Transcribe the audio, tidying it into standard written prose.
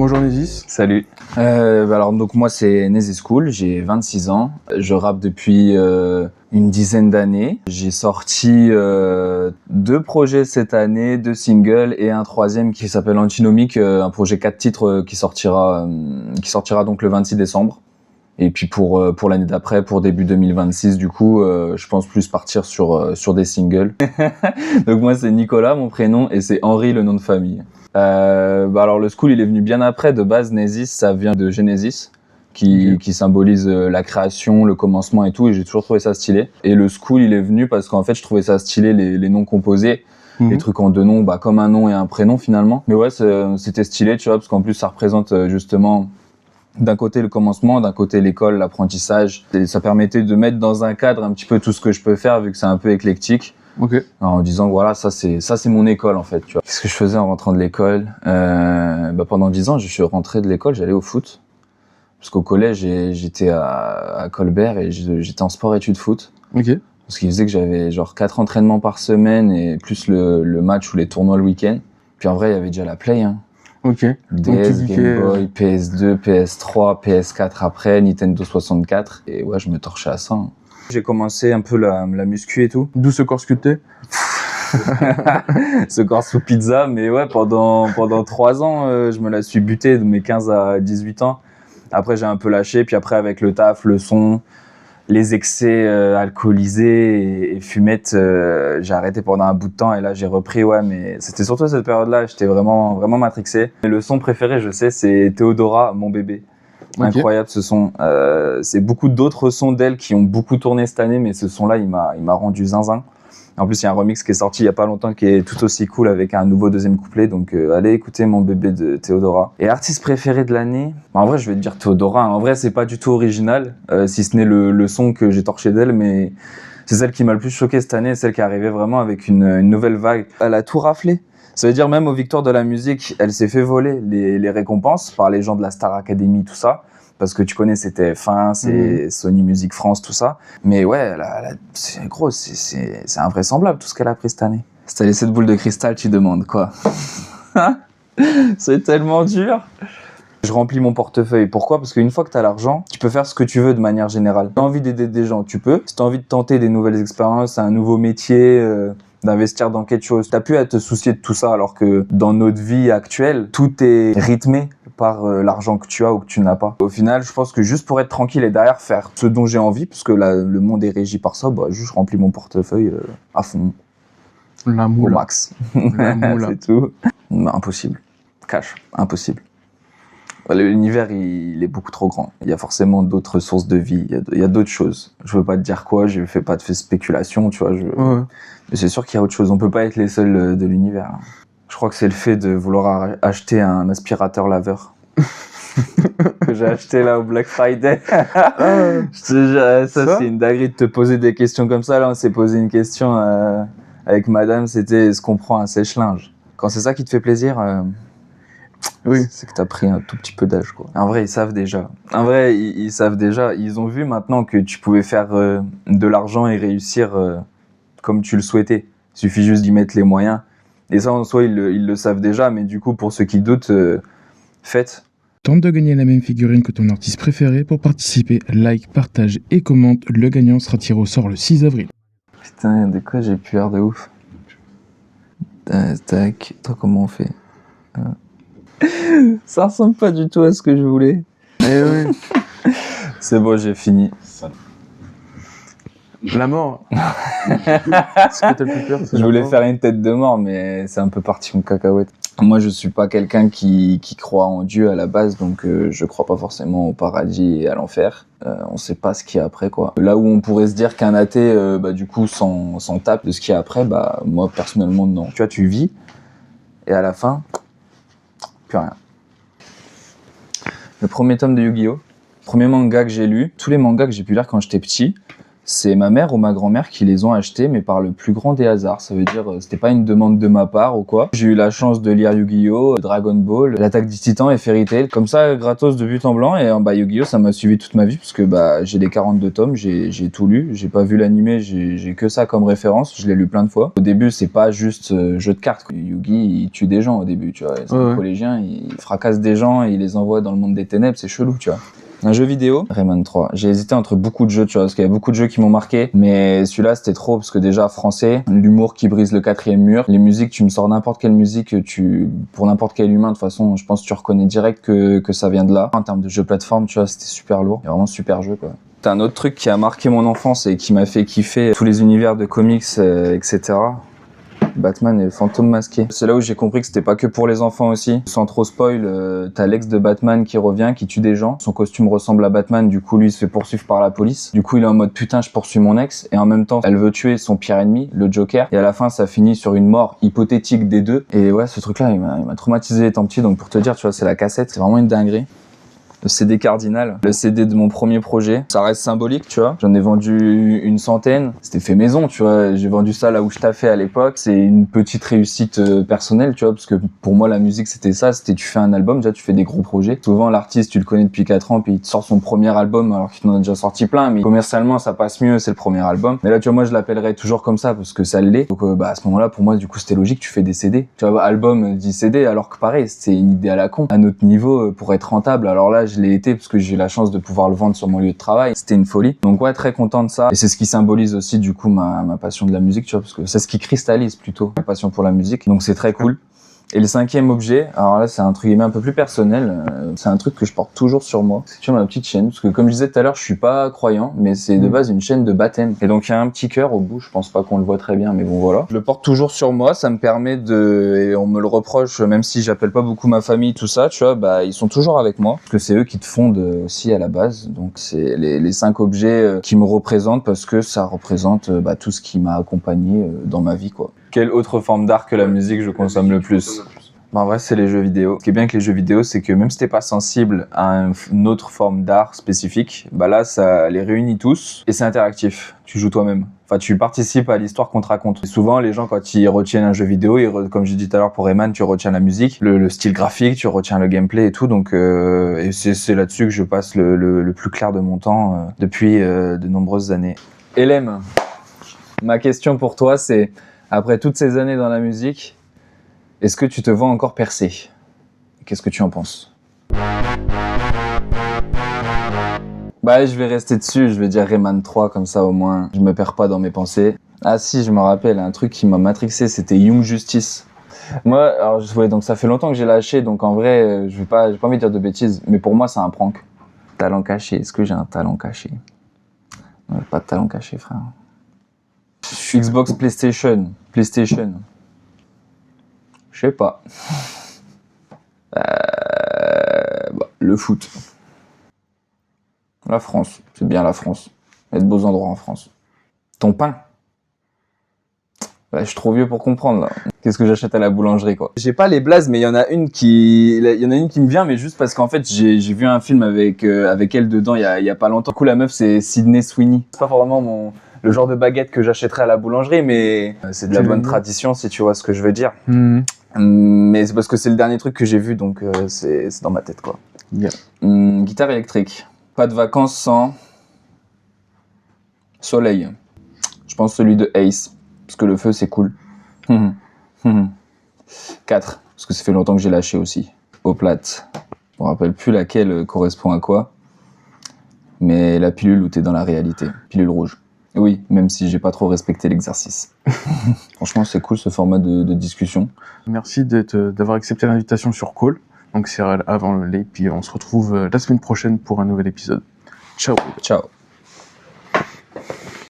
Bonjour Nézis. Salut. Alors donc moi c'est Nezy School, j'ai 26 ans, je rappe depuis une dizaine d'années. J'ai sorti 2 projets cette année, 2 singles et un troisième qui s'appelle Antinomique, un projet 4 titres qui sortira donc le 26 décembre. Et puis pour l'année d'après, pour début 2026 du coup, je pense plus partir sur des singles. Donc moi c'est Nicolas mon prénom et c'est Henri le nom de famille. Alors le school il est venu bien après. De base Nezy ça vient de Genesis qui symbolise la création, le commencement et tout, et j'ai toujours trouvé ça stylé. Et le school il est venu parce qu'en fait je trouvais ça stylé les noms composés, les trucs en 2 noms, comme un nom et un prénom finalement. Mais ouais c'était stylé tu vois, parce qu'en plus ça représente justement d'un côté le commencement, d'un côté l'école, l'apprentissage, et ça permettait de mettre dans un cadre un petit peu tout ce que je peux faire vu que c'est un peu éclectique. Ok. En disant voilà ça c'est mon école en fait tu vois. Qu'est-ce que je faisais en rentrant de l'école? Pendant 10 ans je suis rentré de l'école, j'allais au foot parce qu'au collège j'étais à Colbert et j'étais en sport études foot. Ok. Ce qui faisait que j'avais genre 4 entraînements par semaine et plus le match ou les tournois le week-end. Puis en vrai il y avait déjà la play hein. Ok. DS, Game Boy, PS2, PS3, PS4 après, Nintendo 64 et ouais je me torchais à ça hein. J'ai commencé un peu la muscu et tout. D'où ce corps sculpté? Ce corps sous pizza, mais ouais, pendant 3 ans, je me la suis buté de mes 15 à 18 ans. Après, j'ai un peu lâché, puis après, avec le taf, le son, les excès alcoolisés et fumettes, j'ai arrêté pendant un bout de temps et là, j'ai repris, ouais, mais c'était surtout cette période-là, j'étais vraiment, vraiment matrixé. Et le son préféré, je sais, c'est Théodora, mon bébé. Okay. Incroyable ce son. C'est beaucoup d'autres sons d'elle qui ont beaucoup tourné cette année, mais ce son-là, il m'a rendu zinzin. En plus, il y a un remix qui est sorti il y a pas longtemps qui est tout aussi cool avec un nouveau deuxième couplet. Donc, allez écouter Mon bébé de Théodora. Et artiste préféré de l'année, en vrai, je vais te dire Théodora. En vrai, c'est pas du tout original, si ce n'est le son que j'ai torché d'elle, mais c'est celle qui m'a le plus choqué cette année, celle qui est arrivée vraiment avec une nouvelle vague. Elle a tout raflé. Ça veut dire même aux victoires de la musique, elle s'est fait voler les récompenses par les gens de la Star Academy, tout ça. Parce que tu connais, c'était c'est Sony Music France, tout ça. Mais ouais, c'est gros, c'est invraisemblable tout ce qu'elle a pris cette année. Si t'as laissé de boule de cristal, tu demandes quoi? C'est tellement dur. Je remplis mon portefeuille. Pourquoi? Parce qu'une fois que t'as l'argent, tu peux faire ce que tu veux de manière générale. Si t'as envie d'aider des gens, tu peux. Si t'as envie de tenter des nouvelles expériences, un nouveau métier, d'investir dans quelque chose, t'as plus à te soucier de tout ça, alors que dans notre vie actuelle, tout est rythmé par l'argent que tu as ou que tu n'as pas. Au final, je pense que juste pour être tranquille et derrière faire ce dont j'ai envie, parce que le monde est régi par ça, juste je remplis mon portefeuille à fond. La moula. Au max. La moula. C'est tout. Impossible. Cash. Impossible. L'univers, il est beaucoup trop grand. Il y a forcément d'autres sources de vie. Il y a d'autres choses. Je veux pas te dire quoi, je fais pas de spéculation, tu vois. Ouais. Mais c'est sûr qu'il y a autre chose. On peut pas être les seuls de l'univers. Je crois que c'est le fait de vouloir acheter un aspirateur laveur. Que j'ai acheté là au Black Friday. Je te jure, ça c'est une dinguerie de te poser des questions comme ça. Là, on s'est posé une question avec madame, c'était est-ce qu'on prend un sèche-linge? Quand c'est ça qui te fait plaisir, oui, c'est que t'as pris un tout petit peu d'âge, quoi. En vrai, ils savent déjà. En vrai, ils savent déjà. Ils ont vu maintenant que tu pouvais faire de l'argent et réussir comme tu le souhaitais. Il suffit juste d'y mettre les moyens. Et ça, en soi, ils le savent déjà. Mais du coup, pour ceux qui doutent, faites. Tente de gagner la même figurine que ton artiste préféré. Pour participer, like, partage et commente. Le gagnant sera tiré au sort le 6 avril. Putain, de quoi j'ai peur de ouf. Tac. Toi, comment on fait? Ça ressemble pas du tout à ce que je voulais. Eh oui. C'est bon, j'ai fini. La mort. Ce que t'as le plus peur, je voulais faire une tête de mort, mais c'est un peu parti en cacahuète. Moi, je suis pas quelqu'un qui croit en Dieu à la base, donc je crois pas forcément au paradis et à l'enfer. On sait pas ce qu'il y a après, quoi. Là où on pourrait se dire qu'un athée, du coup, s'en tape de ce qu'il y a après, moi, personnellement, non. Tu vois, tu vis, et à la fin, plus rien. Le premier tome de Yu-Gi-Oh! Premier manga que j'ai lu, tous les mangas que j'ai pu lire quand j'étais petit, C'est ma mère ou ma grand-mère qui les ont achetés, mais par le plus grand des hasards. Ça veut dire, c'était pas une demande de ma part ou quoi. J'ai eu la chance de lire Yu-Gi-Oh!, Dragon Ball, l'Attaque des Titans et Fairy Tail. Comme ça, gratos de but en blanc. Et Yu-Gi-Oh! Ça m'a suivi toute ma vie parce que j'ai les 42 tomes, j'ai tout lu. J'ai pas vu l'animé, j'ai que ça comme référence. Je l'ai lu plein de fois. Au début, c'est pas juste jeu de cartes. Yu-Gi, il tue des gens au début, tu vois. C'est un collégien, il fracasse des gens et il les envoie dans le monde des ténèbres. C'est chelou, tu vois. Un jeu vidéo, Rayman 3. J'ai hésité entre beaucoup de jeux, tu vois, parce qu'il y a beaucoup de jeux qui m'ont marqué, mais celui-là c'était trop, parce que déjà français, l'humour qui brise le 4e mur, les musiques, tu me sors n'importe quelle musique, pour n'importe quel humain, de toute façon, je pense que tu reconnais direct que ça vient de là. En termes de jeu plateforme, tu vois, c'était super lourd, vraiment super jeu, quoi. C'est un autre truc qui a marqué mon enfance et qui m'a fait kiffer tous les univers de comics, etc. Batman et le fantôme masqué. C'est là où j'ai compris que c'était pas que pour les enfants aussi. Sans trop spoil, t'as l'ex de Batman qui revient, qui tue des gens. Son costume ressemble à Batman, du coup lui il se fait poursuivre par la police. Du coup il est en mode putain je poursuis mon ex, et en même temps elle veut tuer son pire ennemi, le Joker. Et à la fin ça finit sur une mort hypothétique des deux. Et ouais, ce truc là il m'a traumatisé étant petit, donc pour te dire, tu vois, c'est la cassette, c'est vraiment une dinguerie. Le CD Cardinal, le CD de mon premier projet. Ça reste symbolique, tu vois. J'en ai vendu une centaine. C'était fait maison, tu vois. J'ai vendu ça là où je taffais à l'époque. C'est une petite réussite personnelle, tu vois, parce que pour moi, la musique, c'était ça. C'était tu fais un album, déjà, tu fais des gros projets. Souvent, l'artiste, tu le connais depuis 4 ans, puis il te sort son premier album, alors qu'il en a déjà sorti plein. Mais commercialement, ça passe mieux, c'est le premier album. Mais là, tu vois, moi, je l'appellerais toujours comme ça, parce que ça l'est. Donc, à ce moment-là, pour moi, du coup, c'était logique, tu fais des CD. Tu vois, album dit CD, alors que pareil, c'est une idée à la con. À notre niveau, pour être rentable, alors là, je l'ai été parce que j'ai eu la chance de pouvoir le vendre sur mon lieu de travail. C'était une folie. Donc ouais, très content de ça. Et c'est ce qui symbolise aussi du coup ma passion de la musique, tu vois, parce que c'est ce qui cristallise plutôt ma passion pour la musique. Donc c'est très cool. Et le 5e objet, alors là c'est un truc un peu plus personnel, c'est un truc que je porte toujours sur moi, c'est sur ma petite chaîne, parce que comme je disais tout à l'heure, je suis pas croyant, mais c'est de base une chaîne de baptême. Et donc il y a un petit cœur au bout, je pense pas qu'on le voit très bien, mais bon voilà. Je le porte toujours sur moi, ça me permet et on me le reproche, même si j'appelle pas beaucoup ma famille, tout ça, tu vois, ils sont toujours avec moi, parce que c'est eux qui te fondent aussi à la base. Donc c'est les 5 objets qui me représentent, parce que ça représente tout ce qui m'a accompagné dans ma vie, quoi. Quelle autre forme d'art que la musique je consomme le plus? En vrai, c'est les jeux vidéo. Ce qui est bien avec les jeux vidéo, c'est que même si t'es pas sensible à une autre forme d'art spécifique, là, ça les réunit tous et c'est interactif. Tu joues toi-même. Enfin, tu participes à l'histoire qu'on te raconte. Et souvent, les gens, quand ils retiennent un jeu vidéo, comme j'ai dit tout à l'heure pour Rayman, tu retiens la musique, le style graphique, tu retiens le gameplay et tout. Donc, et c'est là-dessus que je passe le plus clair de mon temps depuis de nombreuses années. Hélène, ma question pour toi, c'est... Après toutes ces années dans la musique, est-ce que tu te vois encore percer? Qu'est-ce que tu en penses? Je vais rester dessus, je vais dire Rayman 3, comme ça au moins je me perds pas dans mes pensées. Ah si, je me rappelle, un truc qui m'a matrixé, c'était Young Justice. Moi, alors donc ça fait longtemps que j'ai lâché, donc en vrai, j'ai pas envie de dire de bêtises, mais pour moi c'est un prank. Talent caché, est-ce que j'ai un talent caché? Non, pas de talent caché, frère. Je suis Xbox, PlayStation. Je sais pas. Le foot. La France. C'est bien la France. Il y a de beaux endroits en France. Ton pain. Je suis trop vieux pour comprendre, là. Qu'est-ce que j'achète à la boulangerie, quoi. J'ai pas les blazes, mais il y en a une qui me vient, mais juste parce qu'en fait, j'ai vu un film avec elle dedans il y a pas longtemps. Du coup, la meuf, c'est Sydney Sweeney. C'est pas vraiment le genre de baguette que j'achèterais à la boulangerie, mais c'est de la bonne tradition, si tu vois ce que je veux dire. Mais c'est parce que c'est le dernier truc que j'ai vu, donc c'est dans ma tête, quoi. Yeah. Guitare électrique. Pas de vacances sans soleil. Je pense celui de Ace, parce que le feu, c'est cool. 4, parce que ça fait longtemps que j'ai lâché aussi. Eau plate. Je me rappelle plus laquelle correspond à quoi, mais la pilule où t'es dans la réalité. Pilule rouge. Oui, même si j'ai pas trop respecté l'exercice. Franchement, c'est cool ce format de discussion. Merci d'avoir accepté l'invitation sur Call. Donc c'est avant le lait, puis on se retrouve la semaine prochaine pour un nouvel épisode. Ciao. Ciao.